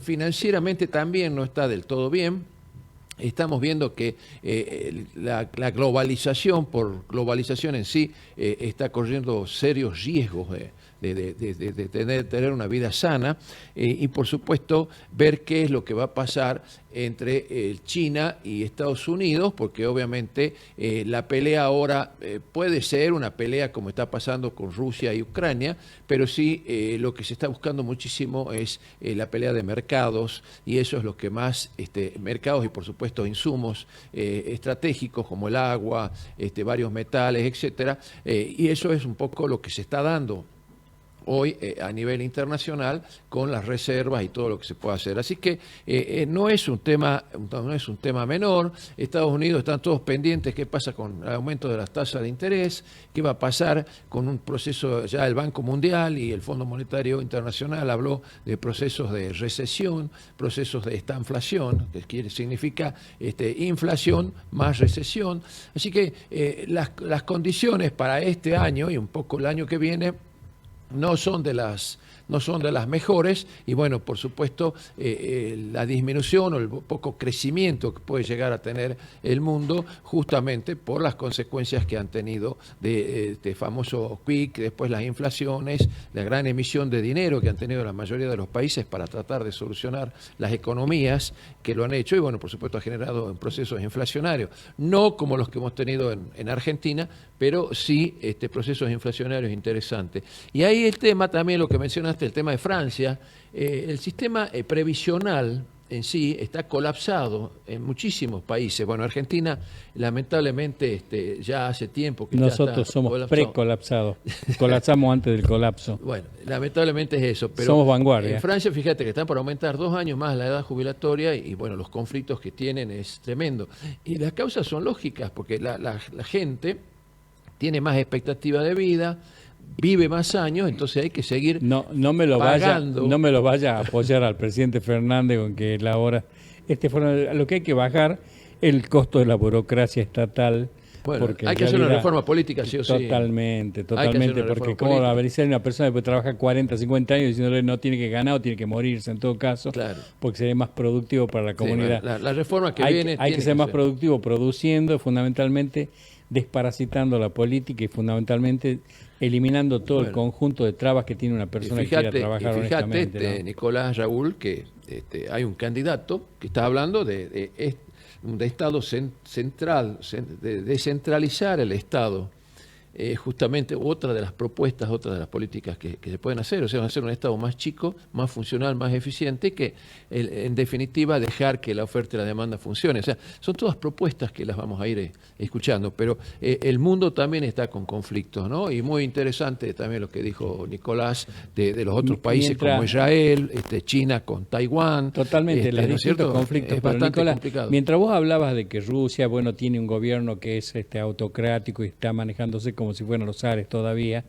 S5: financieramente también no está del todo bien. Estamos viendo que la globalización, por globalización en sí, está corriendo serios riesgos de tener una vida sana, y por supuesto ver qué es lo que va a pasar entre China y Estados Unidos, porque obviamente la pelea ahora puede ser una pelea como está pasando con Rusia y Ucrania, pero sí lo que se está buscando muchísimo es la pelea de mercados, y eso es lo que más, mercados y por supuesto insumos estratégicos como el agua, varios metales, etcétera, y eso es un poco lo que se está dando hoy a nivel internacional con las reservas y todo lo que se puede hacer. Así que no es un tema menor. Estados Unidos están todos pendientes qué pasa con el aumento de las tasas de interés, qué va a pasar con un proceso, ya el Banco Mundial y el Fondo Monetario Internacional habló de procesos de recesión, procesos de estanflación, que significa inflación más recesión. Así que las condiciones para este año y un poco el año que viene no son de las mejores, y bueno, por supuesto, la disminución o el poco crecimiento que puede llegar a tener el mundo, justamente por las consecuencias que han tenido de este famoso quick, después las inflaciones, la gran emisión de dinero que han tenido la mayoría de los países para tratar de solucionar las economías que lo han hecho, y bueno, por supuesto ha generado procesos inflacionarios, no como los que hemos tenido en Argentina, pero sí procesos inflacionarios interesantes. Y ahí el tema también, lo que mencionaste, el tema de Francia, el sistema previsional en sí está colapsado en muchísimos países. Bueno, Argentina lamentablemente ya hace tiempo que
S2: nosotros
S5: ya está
S2: somos
S5: colapsado.
S2: Precolapsados, colapsamos antes del colapso.
S5: Bueno, lamentablemente es eso, pero
S2: somos vanguardia.
S5: En Francia, fíjate que están por aumentar 2 años más la edad jubilatoria, y bueno, los conflictos que tienen es tremendo. Y las causas son lógicas, porque la gente tiene más expectativa de vida, vive más años, entonces hay que seguir
S2: no me lo
S5: pagando.
S2: No me lo vaya a apoyar al presidente Fernández con que la hora lo que hay que bajar el costo de la burocracia estatal.
S5: Bueno,
S2: porque
S5: hay que hacer una reforma política, sí o sí.
S2: Totalmente, porque como a ver, si hay una persona que trabaja 40, 50 años diciéndole no tiene que ganar o tiene que morirse en todo caso,
S5: claro,
S2: porque sería más productivo para la comunidad.
S5: Sí, la reforma que viene
S2: hay que ser más productivo produciendo, fundamentalmente desparasitando la política y fundamentalmente eliminando todo el conjunto de trabas que tiene una persona que quiera trabajar honestamente.
S5: ¿no? Nicolás, Raúl, que hay un candidato que está hablando de Estado central, de descentralizar el Estado. Justamente otra de las propuestas, otra de las políticas que se pueden hacer, o sea, hacer un Estado más chico, más funcional, más eficiente, que en definitiva dejar que la oferta y la demanda funcione. O sea, son todas propuestas que las vamos a ir escuchando, pero el mundo también está con conflictos, ¿no? Y muy interesante también lo que dijo Nicolás de los otros países como Israel, China con Taiwán.
S2: Totalmente, los
S5: ¿no
S2: distintos conflictos.
S5: Es bastante
S2: Nicolás,
S5: complicado.
S2: Mientras vos hablabas de que Rusia, bueno, tiene un gobierno que es autocrático y está manejándose como si fueran los zares todavía,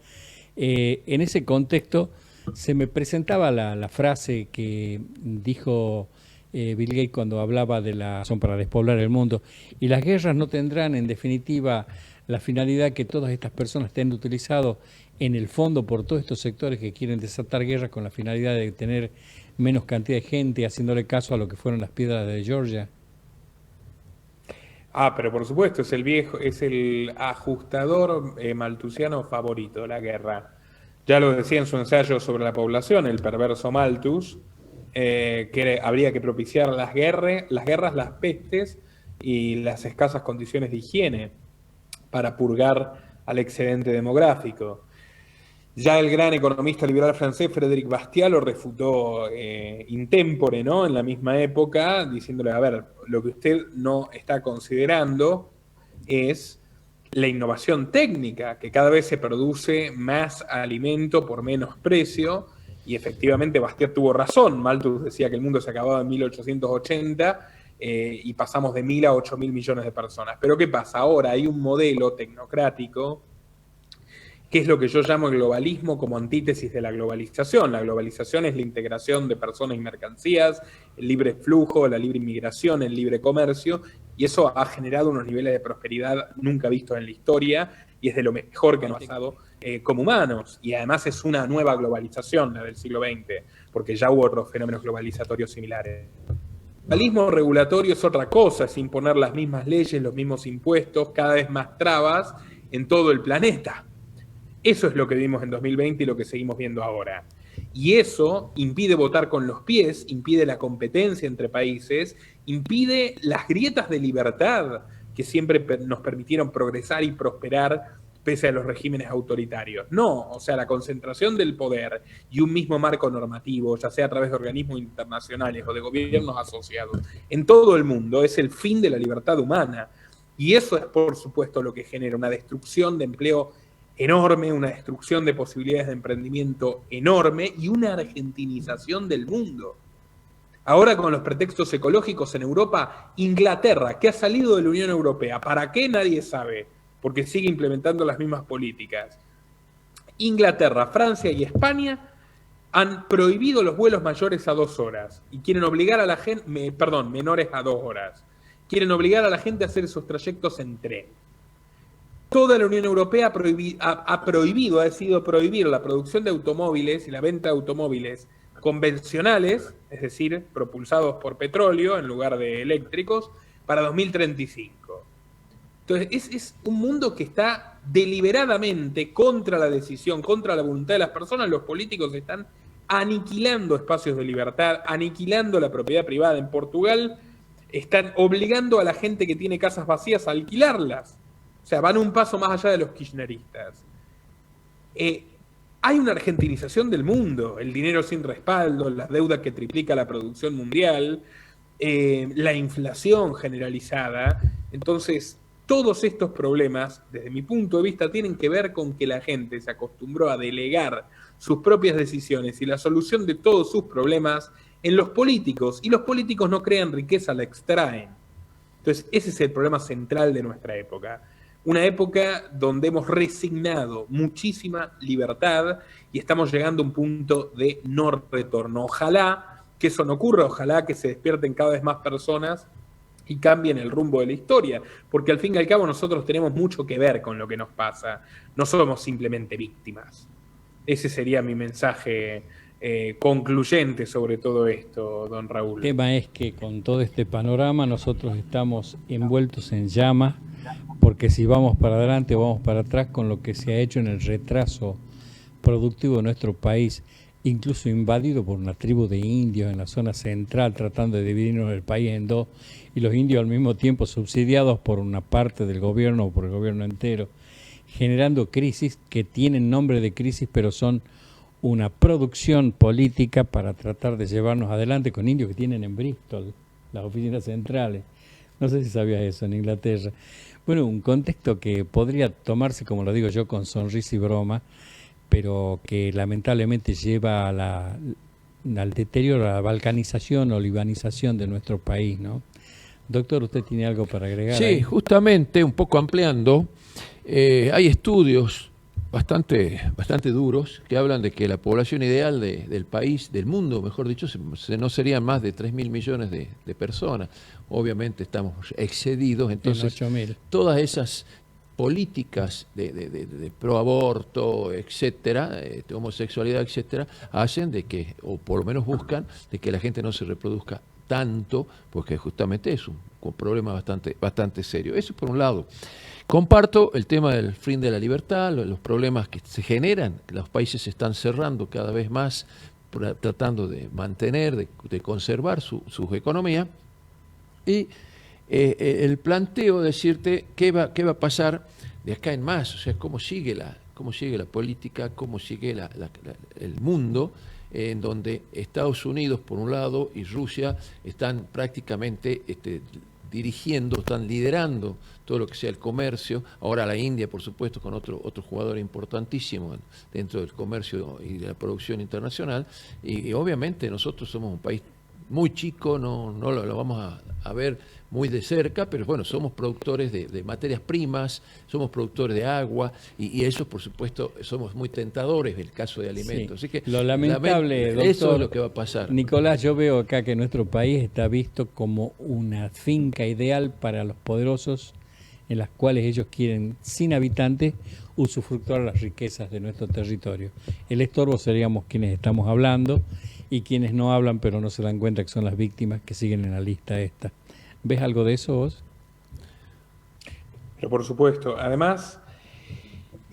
S2: en ese contexto se me presentaba la frase que dijo Bill Gates cuando hablaba de la razón para despoblar el mundo, y las guerras no tendrán en definitiva la finalidad que todas estas personas estén utilizado en el fondo por todos estos sectores que quieren desatar guerras con la finalidad de tener menos cantidad de gente, haciéndole caso a lo que fueron las piedras de Georgia.
S4: Pero por supuesto, es el ajustador malthusiano favorito, la guerra. Ya lo decía en su ensayo sobre la población, el perverso Malthus, que habría que propiciar las guerras, las pestes y las escasas condiciones de higiene para purgar al excedente demográfico. Ya el gran economista liberal francés Frédéric Bastiat lo refutó in tempore, ¿no? En la misma época, diciéndole, a ver, lo que usted no está considerando es la innovación técnica, que cada vez se produce más alimento por menos precio, y efectivamente Bastiat tuvo razón. Malthus decía que el mundo se acababa en 1880 y pasamos de 1.000 a 8.000 millones de personas. Pero ¿qué pasa? Ahora hay un modelo tecnocrático que es lo que yo llamo el globalismo como antítesis de la globalización. La globalización es la integración de personas y mercancías, el libre flujo, la libre inmigración, el libre comercio, y eso ha generado unos niveles de prosperidad nunca vistos en la historia, y es de lo mejor que nos ha pasado como humanos. Y además es una nueva globalización, la del siglo XX, porque ya hubo otros fenómenos globalizatorios similares. El globalismo regulatorio es otra cosa, es imponer las mismas leyes, los mismos impuestos, cada vez más trabas en todo el planeta. Eso es lo que vimos en 2020 y lo que seguimos viendo ahora. Y eso impide votar con los pies, impide la competencia entre países, impide las grietas de libertad que siempre nos permitieron progresar y prosperar pese a los regímenes autoritarios. No, o sea, la concentración del poder y un mismo marco normativo, ya sea a través de organismos internacionales o de gobiernos asociados, en todo el mundo es el fin de la libertad humana. Y eso es, por supuesto, lo que genera una destrucción de empleo enorme, una destrucción de posibilidades de emprendimiento enorme y una argentinización del mundo. Ahora con los pretextos ecológicos en Europa, Inglaterra, que ha salido de la Unión Europea, ¿para qué? Nadie sabe, porque sigue implementando las mismas políticas. Inglaterra, Francia y España han prohibido los vuelos mayores a 2 horas y quieren obligar a la gente, menores a 2 horas. Quieren obligar a la gente a hacer esos trayectos en tren. Toda la Unión Europea ha decidido prohibir la producción de automóviles y la venta de automóviles convencionales, es decir, propulsados por petróleo en lugar de eléctricos, para 2035. Entonces, es un mundo que está deliberadamente contra la decisión, contra la voluntad de las personas. Los políticos están aniquilando espacios de libertad, aniquilando la propiedad privada. En Portugal están obligando a la gente que tiene casas vacías a alquilarlas. O sea, van un paso más allá de los kirchneristas. Hay una argentinización del mundo, el dinero sin respaldo, la deuda que triplica la producción mundial, la inflación generalizada. Entonces, todos estos problemas, desde mi punto de vista, tienen que ver con que la gente se acostumbró a delegar sus propias decisiones y la solución de todos sus problemas en los políticos, y los políticos no crean riqueza, la extraen. Entonces, ese es el problema central de nuestra época. Una época donde hemos resignado muchísima libertad y estamos llegando a un punto de no retorno. Ojalá que eso no ocurra, ojalá que se despierten cada vez más personas y cambien el rumbo de la historia, porque al fin y al cabo nosotros tenemos mucho que ver con lo que nos pasa, no somos simplemente víctimas. Ese sería mi mensaje concluyente sobre todo esto, don Raúl.
S2: El tema es que con todo este panorama nosotros estamos envueltos en llamas, porque si vamos para adelante o vamos para atrás con lo que se ha hecho en el retraso productivo de nuestro país, incluso invadido por una tribu de indios en la zona central, tratando de dividirnos el país en dos, y los indios al mismo tiempo subsidiados por una parte del gobierno o por el gobierno entero, generando crisis que tienen nombre de crisis, pero son una producción política para tratar de llevarnos adelante, con indios que tienen en Bristol las oficinas centrales. No sé si sabías eso, en Inglaterra. Bueno, un contexto que podría tomarse, como lo digo yo, con sonrisa y broma, pero que lamentablemente lleva al deterioro, a la balcanización o libanización de nuestro país, ¿no? Doctor, ¿usted tiene algo para agregar?
S5: Sí,
S2: ahí?
S5: justamente, un poco ampliando, hay estudios bastante duros que hablan de que la población ideal del país, del mundo, mejor dicho, no serían más de 3.000 millones de personas. Obviamente estamos excedidos, entonces
S2: 8.000.
S5: todas esas políticas de pro aborto, etcétera, de homosexualidad, etcétera, hacen de que, o por lo menos buscan, de que la gente no se reproduzca tanto, porque justamente es un problema bastante serio. Eso por un lado. Comparto el tema del fin de la libertad, los problemas que se generan, que los países se están cerrando cada vez más, tratando de mantener, de conservar sus economías, y el planteo de decirte qué va a pasar de acá en más, o sea, cómo sigue la política, cómo sigue el mundo, en donde Estados Unidos, por un lado, y Rusia están prácticamente dirigiendo, están liderando todo lo que sea el comercio. Ahora la India, por supuesto, con otro jugador importantísimo dentro del comercio y de la producción internacional. Y obviamente nosotros somos un país muy chico, no lo vamos a ver muy de cerca, pero bueno, somos productores de materias primas, somos productores de agua, y eso, por supuesto, somos muy tentadores en el caso de alimentos.
S2: Sí.
S5: Así que
S2: Lo lamentable, doctor,
S5: eso es lo que va a pasar.
S2: Nicolás, yo veo acá que nuestro país está visto como una finca ideal para los poderosos, en las cuales ellos quieren, sin habitantes, usufructuar las riquezas de nuestro territorio. El estorbo seríamos quienes estamos hablando y quienes no hablan pero no se dan cuenta que son las víctimas que siguen en la lista esta. ¿Ves algo de eso vos?
S4: Pero por supuesto, además,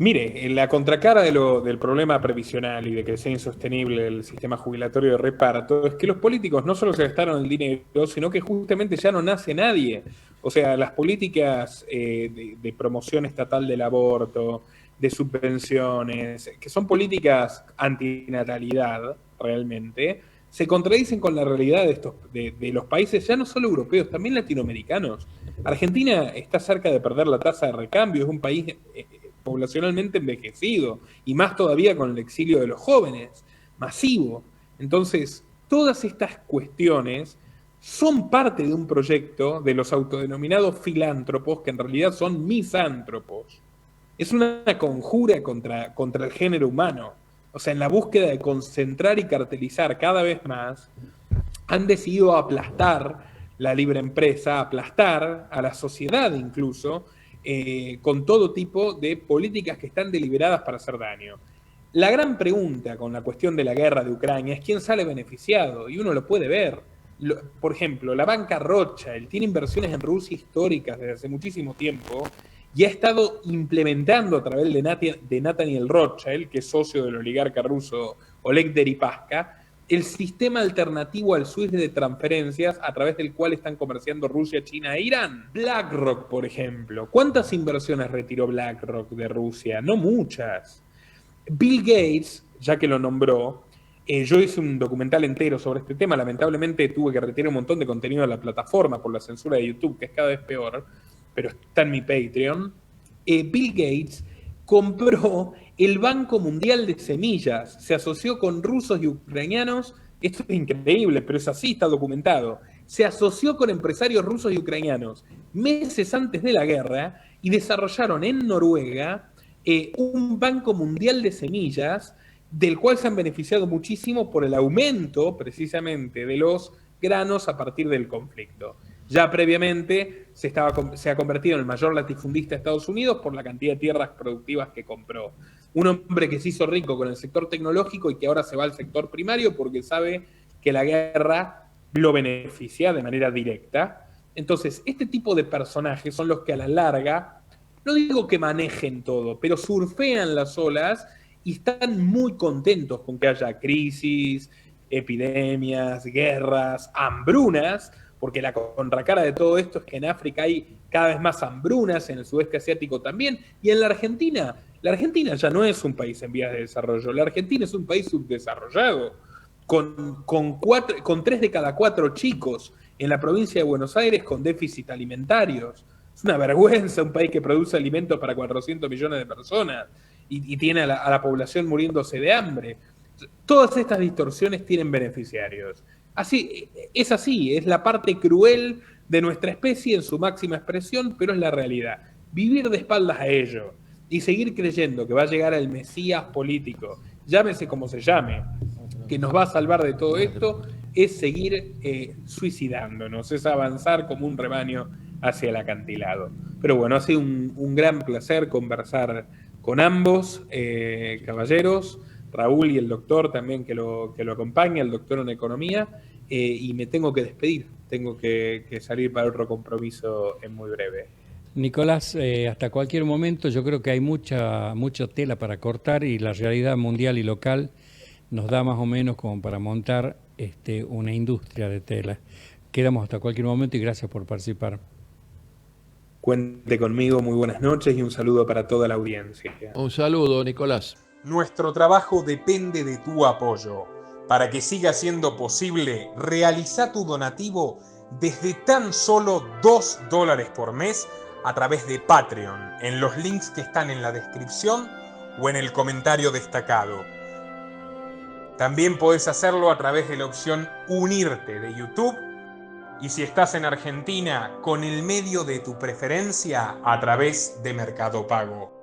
S4: Mire, la contracara del problema previsional y de que sea insostenible el sistema jubilatorio de reparto es que los políticos no solo se gastaron el dinero, sino que justamente ya no nace nadie. O sea, las políticas de promoción estatal del aborto, de subvenciones, que son políticas antinatalidad realmente, se contradicen con la realidad de los países, ya no solo europeos, también latinoamericanos. Argentina está cerca de perder la tasa de recambio, es un país poblacionalmente envejecido, y más todavía con el exilio de los jóvenes, masivo. Entonces, todas estas cuestiones son parte de un proyecto de los autodenominados filántropos, que en realidad son misántropos. Es una conjura contra el género humano. O sea, en la búsqueda de concentrar y cartelizar cada vez más, han decidido aplastar la libre empresa, aplastar a la sociedad incluso, con todo tipo de políticas que están deliberadas para hacer daño. La gran pregunta con la cuestión de la guerra de Ucrania es quién sale beneficiado, y uno lo puede ver. Por ejemplo, la banca Rothschild tiene inversiones en Rusia históricas desde hace muchísimo tiempo y ha estado implementando a través de Nathaniel Rothschild, que es socio del oligarca ruso Oleg Deripaska, el sistema alternativo al SWIFT de transferencias a través del cual están comerciando Rusia, China e Irán. BlackRock, por ejemplo. ¿Cuántas inversiones retiró BlackRock de Rusia? No muchas. Bill Gates, ya que lo nombró, yo hice un documental entero sobre este tema. Lamentablemente tuve que retirar un montón de contenido de la plataforma por la censura de YouTube, que es cada vez peor, pero está en mi Patreon. Bill Gates compró el Banco Mundial de Semillas, se asoció con rusos y ucranianos, esto es increíble, pero es así, está documentado, se asoció con empresarios rusos y ucranianos meses antes de la guerra y desarrollaron en Noruega un Banco Mundial de Semillas, del cual se han beneficiado muchísimo por el aumento precisamente de los granos a partir del conflicto. Ya previamente se ha convertido en el mayor latifundista de Estados Unidos por la cantidad de tierras productivas que compró. Un hombre que se hizo rico con el sector tecnológico y que ahora se va al sector primario porque sabe que la guerra lo beneficia de manera directa. Entonces, este tipo de personajes son los que a la larga, no digo que manejen todo, pero surfean las olas y están muy contentos con que haya crisis, epidemias, guerras, hambrunas, porque la contracara de todo esto es que en África hay cada vez más hambrunas, en el sudeste asiático también, y en la Argentina ya no es un país en vías de desarrollo, la Argentina es un país subdesarrollado, con 3 de cada 4 chicos en la provincia de Buenos Aires con déficit alimentarios. Es una vergüenza un país que produce alimentos para 400 millones de personas y tiene a la población muriéndose de hambre. Todas estas distorsiones tienen beneficiarios. Es así, es la parte cruel de nuestra especie en su máxima expresión, pero es la realidad. Vivir de espaldas a ello y seguir creyendo que va a llegar el Mesías político, llámese como se llame, que nos va a salvar de todo esto, es seguir suicidándonos, es avanzar como un rebaño hacia el acantilado. Pero bueno, ha sido un gran placer conversar con ambos caballeros, Raúl y el doctor también que lo acompaña, el doctor en economía, y me tengo que despedir, tengo que salir para otro compromiso en muy breve.
S2: Nicolás, hasta cualquier momento yo creo que hay mucha tela para cortar y la realidad mundial y local nos da más o menos como para montar una industria de tela. Quedamos hasta cualquier momento y gracias por participar.
S4: Cuente conmigo, muy buenas noches y un saludo para toda la audiencia.
S5: Un saludo, Nicolás.
S1: Nuestro trabajo depende de tu apoyo. Para que siga siendo posible, realiza tu donativo desde tan solo $2 por mes a través de Patreon, en los links que están en la descripción o en el comentario destacado. También podés hacerlo a través de la opción Unirte de YouTube, y si estás en Argentina, con el medio de tu preferencia a través de Mercado Pago.